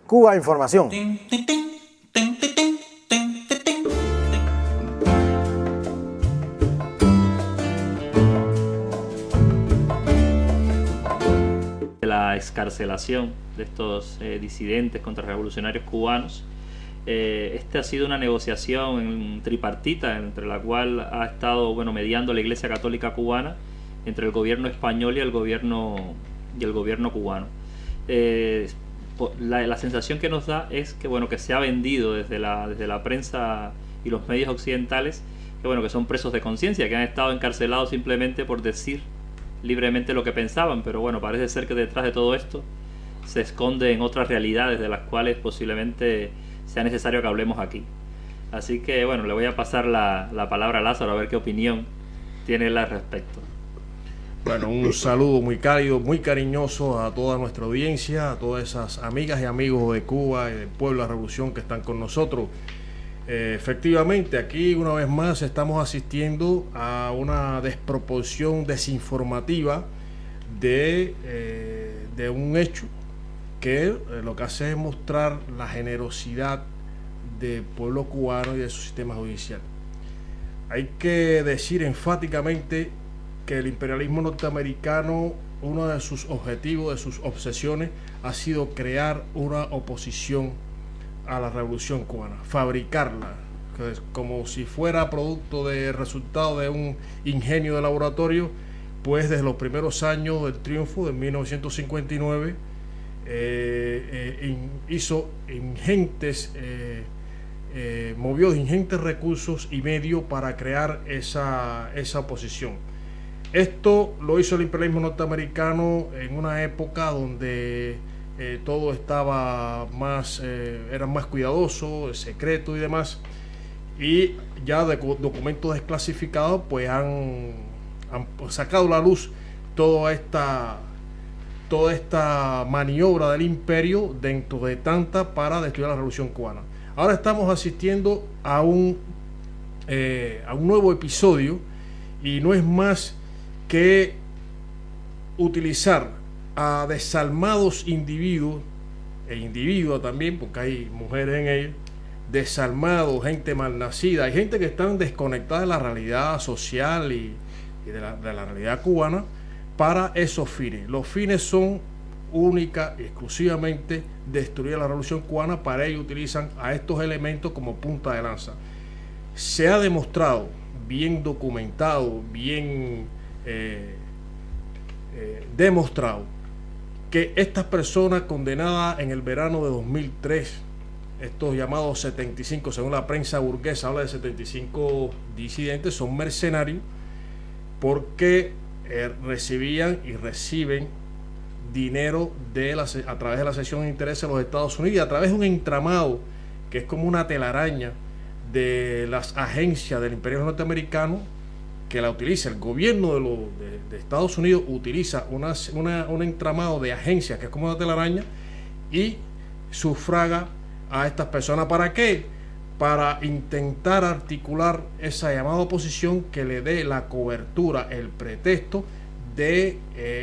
Cuba Información. La excarcelación de estos disidentes contrarrevolucionarios cubanos. Esta ha sido una negociación tripartita entre la cual ha estado mediando la Iglesia Católica Cubana, entre el gobierno español y el gobierno cubano. La sensación que nos da es que se ha vendido desde la prensa y los medios occidentales que son presos de conciencia, que han estado encarcelados simplemente por decir libremente lo que pensaban, pero parece ser que detrás de todo esto se esconden otras realidades de las cuales posiblemente sea necesario que hablemos aquí. Así que le voy a pasar la palabra a Lázaro a ver qué opinión tiene él al respecto. Bueno, un saludo muy cálido, muy cariñoso a toda nuestra audiencia, a todas esas amigas y amigos de Cuba y del pueblo de la revolución que están con nosotros. Efectivamente, aquí una vez más estamos asistiendo a una desproporción desinformativa de un hecho que lo que hace es mostrar la generosidad del pueblo cubano y de su sistema judicial. Hay que decir enfáticamente que el imperialismo norteamericano, uno de sus objetivos, de sus obsesiones, ha sido crear una oposición a la revolución cubana, fabricarla, como si fuera producto de resultado de un ingenio de laboratorio. Pues desde los primeros años del triunfo de 1959 movió ingentes recursos y medios para crear esa oposición. Esto lo hizo el imperialismo norteamericano en una época donde todo estaba era más cuidadoso, secreto y demás, y ya de documentos desclasificados pues han sacado a la luz toda esta maniobra del imperio dentro de tanta para destruir la revolución cubana. Ahora estamos asistiendo a un nuevo episodio, y no es más que utilizar a desalmados individuos, e individuos también, porque hay mujeres en ellos, desalmados, gente malnacida, hay gente que están desconectada de la realidad social y de la realidad cubana para esos fines. Los fines son única y exclusivamente destruir la revolución cubana. Para ello utilizan a estos elementos como punta de lanza. Se ha demostrado, bien documentado, bien demostrado, que estas personas condenadas en el verano de 2003, estos llamados 75, según la prensa burguesa habla de 75 disidentes, son mercenarios porque recibían y reciben dinero a través de la sección de intereses de los Estados Unidos, y a través de un entramado que es como una telaraña de las agencias del imperio norteamericano, que la utiliza el gobierno de Estados Unidos, utiliza un entramado de agencias que es como una telaraña, y sufraga a estas personas. ¿Para qué? Para intentar articular esa llamada oposición que le dé la cobertura, el pretexto de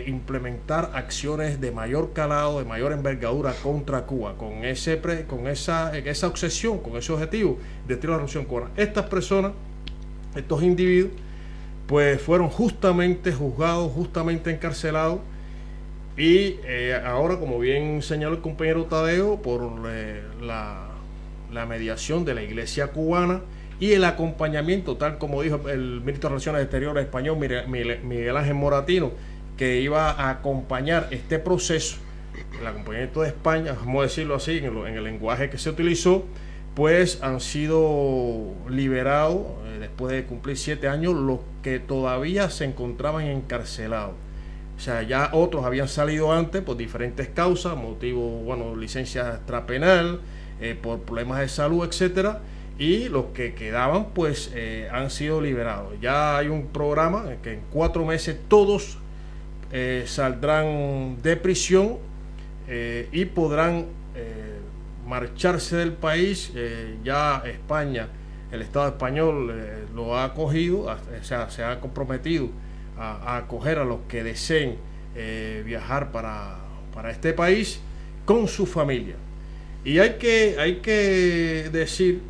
implementar acciones de mayor calado, de mayor envergadura contra Cuba, con esa obsesión, con ese objetivo de destruir la revolución cubana. Estas personas, estos individuos, pues fueron justamente juzgados, justamente encarcelados, y ahora, como bien señaló el compañero Tadeo, por la mediación de la Iglesia cubana y el acompañamiento, tal como dijo el ministro de Relaciones Exteriores español, Miguel Ángel Moratino, que iba a acompañar este proceso, el acompañamiento de España, vamos a decirlo así, en el lenguaje que se utilizó, pues han sido liberados después de cumplir 7 años los que todavía se encontraban encarcelados. O sea, ya otros habían salido antes por diferentes causas, motivos, licencia extrapenal, por problemas de salud, etcétera, y los que quedaban pues han sido liberados. Ya hay un programa que en 4 meses todos saldrán de prisión y podrán marcharse del país. Ya España, el Estado español lo ha acogido, o sea, se ha comprometido a acoger a los que deseen viajar para este país con su familia. Y hay que decir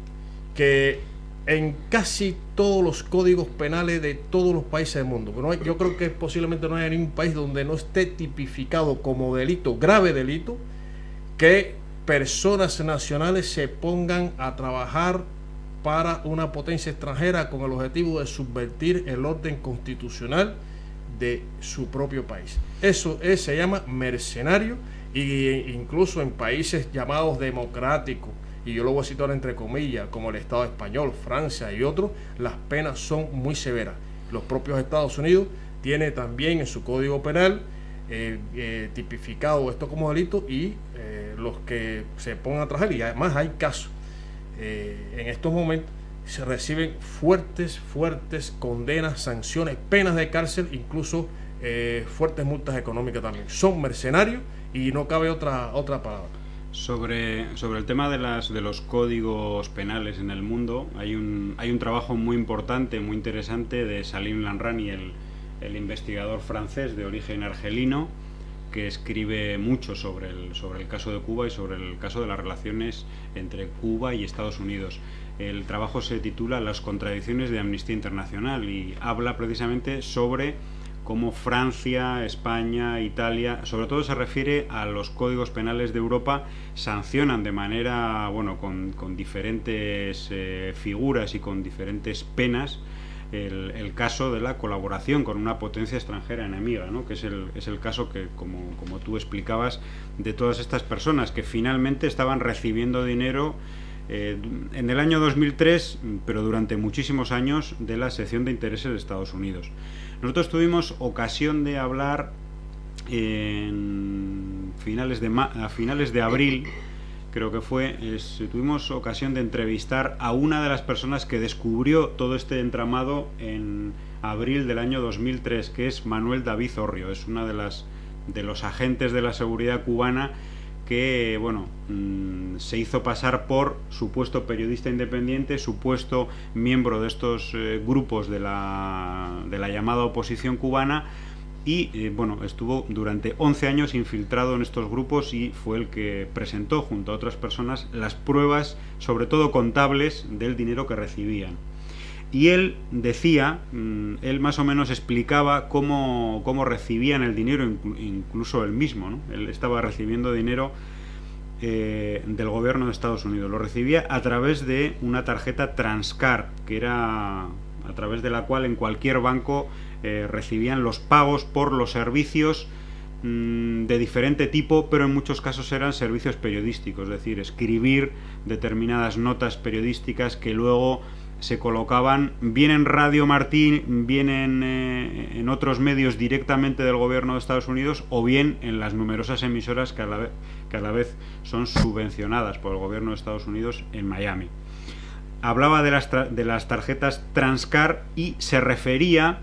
que en casi todos los códigos penales de todos los países del mundo, yo creo que posiblemente no haya ningún país donde no esté tipificado como delito, grave delito, que personas nacionales se pongan a trabajar para una potencia extranjera con el objetivo de subvertir el orden constitucional de su propio país. Eso se llama mercenario, e incluso en países llamados democráticos, y yo lo voy a citar entre comillas, como el Estado español, Francia y otros, las penas son muy severas. Los propios Estados Unidos tiene también en su código penal tipificado esto como delito, y los que se pongan a trabajar, y además hay casos en estos momentos, se reciben fuertes condenas, sanciones, penas de cárcel, incluso fuertes multas económicas también. Son mercenarios y no cabe otra palabra. Sobre el tema de los códigos penales en el mundo, hay un trabajo muy importante, muy interesante de Salim Lamrani, el investigador francés de origen argelino, que escribe mucho sobre el caso de Cuba y sobre el caso de las relaciones entre Cuba y Estados Unidos. El trabajo se titula Las contradicciones de Amnistía Internacional y habla precisamente sobre cómo Francia, España, Italia, sobre todo se refiere a los códigos penales de Europa, sancionan de manera, con diferentes figuras y con diferentes penas el caso de la colaboración con una potencia extranjera enemiga, ¿no? Que es el caso que, como tú explicabas, de todas estas personas que finalmente estaban recibiendo dinero en el año 2003, pero durante muchísimos años, de la sección de intereses de Estados Unidos. Nosotros tuvimos ocasión de hablar a finales de abril, creo que tuvimos ocasión de entrevistar a una de las personas que descubrió todo este entramado en abril del año 2003, que es Manuel David Orrio. Es una de los agentes de la seguridad cubana que se hizo pasar por supuesto periodista independiente, supuesto miembro de estos grupos de la llamada oposición cubana, y estuvo durante 11 años infiltrado en estos grupos, y fue el que presentó junto a otras personas las pruebas, sobre todo contables, del dinero que recibían. Y él decía, él más o menos explicaba cómo recibían el dinero, incluso él mismo, ¿no? Él estaba recibiendo dinero del gobierno de Estados Unidos. Lo recibía a través de una tarjeta Transcar, que era a través de la cual en cualquier banco recibían los pagos por los servicios de diferente tipo, pero en muchos casos eran servicios periodísticos, es decir, escribir determinadas notas periodísticas que luego se colocaban bien en Radio Martín, bien en otros medios directamente del gobierno de Estados Unidos, o bien en las numerosas emisoras que a la vez son subvencionadas por el gobierno de Estados Unidos en Miami. Hablaba de las tarjetas Transcar y se refería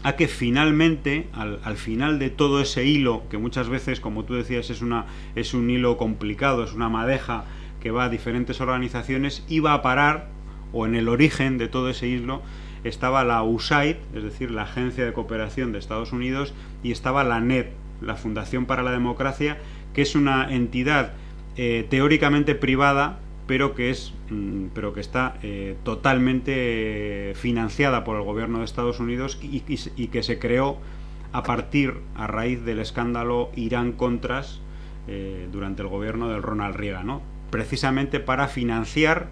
a que finalmente, al final de todo ese hilo, que muchas veces, como tú decías, es un hilo complicado, es una madeja que va a diferentes organizaciones, iba a parar, o en el origen de todo ese hilo estaba la USAID, es decir, la Agencia de Cooperación de Estados Unidos, y estaba la NED, la Fundación para la Democracia, que es una entidad teóricamente privada, pero que está totalmente financiada por el gobierno de Estados Unidos y que se creó a raíz del escándalo Irán-Contras durante el gobierno del Ronald Reagan, ¿no? Precisamente para financiar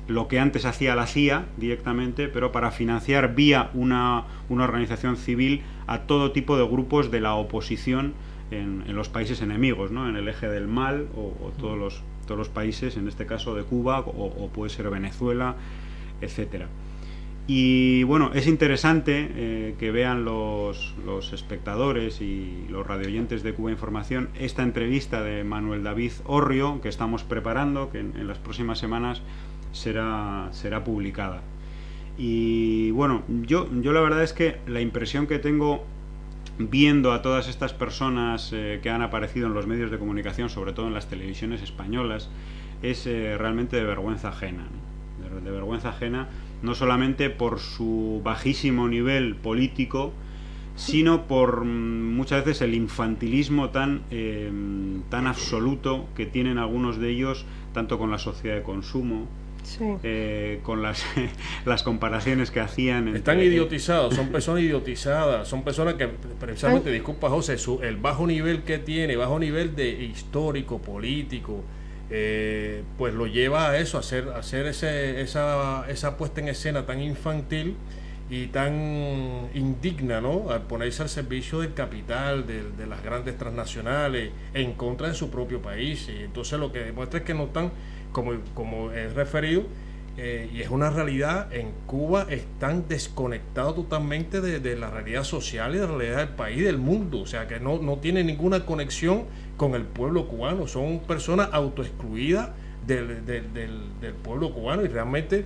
lo que antes hacía la CIA directamente, pero para financiar vía una organización civil a todo tipo de grupos de la oposición en los países enemigos, ¿no? En el eje del mal, o todos los países, en este caso de Cuba, o puede ser Venezuela, etcétera. Y es interesante que vean los espectadores y los radioyentes de Cuba Información esta entrevista de Manuel David Orrio, que estamos preparando, que en las próximas semanas será publicada. Y yo la verdad es que la impresión que tengo viendo a todas estas personas que han aparecido en los medios de comunicación, sobre todo en las televisiones españolas, es realmente de vergüenza ajena, ¿no? De vergüenza ajena, no solamente por su bajísimo nivel político, sino por muchas veces el infantilismo tan absoluto que tienen algunos de ellos, tanto con la sociedad de consumo, Sí. con las comparaciones que hacían. Están idiotizados, son personas idiotizadas, son personas que precisamente, disculpa José, el bajo nivel que tiene, bajo nivel de histórico, político, pues lo lleva a eso, a hacer esa puesta en escena tan infantil y tan indigna, ¿no? Al ponerse al servicio del capital, de las grandes transnacionales, en contra de su propio país. Y entonces lo que demuestra es que no están, como he referido, y es una realidad, en Cuba están desconectados totalmente de la realidad social y de la realidad del país, del mundo. O sea, que no tienen ninguna conexión con el pueblo cubano. Son personas autoexcluidas del pueblo cubano, y realmente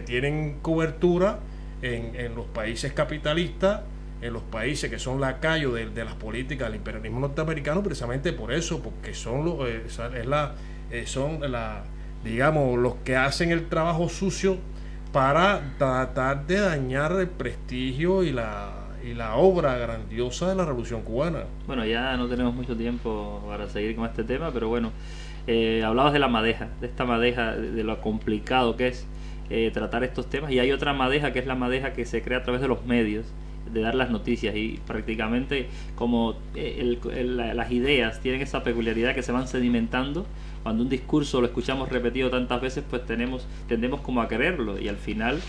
tienen cobertura en los países capitalistas, en los países que son lacayos de las políticas del imperialismo norteamericano, precisamente por eso, porque son digamos, los que hacen el trabajo sucio para tratar de dañar el prestigio y la obra grandiosa de la Revolución Cubana. Bueno, ya no tenemos mucho tiempo para seguir con este tema, pero bueno, hablabas de la madeja, de esta madeja, de lo complicado que es tratar estos temas, y hay otra madeja que es la madeja que se crea a través de los medios, de dar las noticias, y prácticamente como las ideas tienen esa peculiaridad que se van sedimentando. Cuando un discurso lo escuchamos repetido tantas veces, pues tendemos como a quererlo, y al final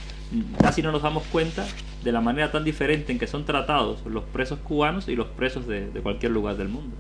casi no nos damos cuenta de la manera tan diferente en que son tratados los presos cubanos y los presos de cualquier lugar del mundo.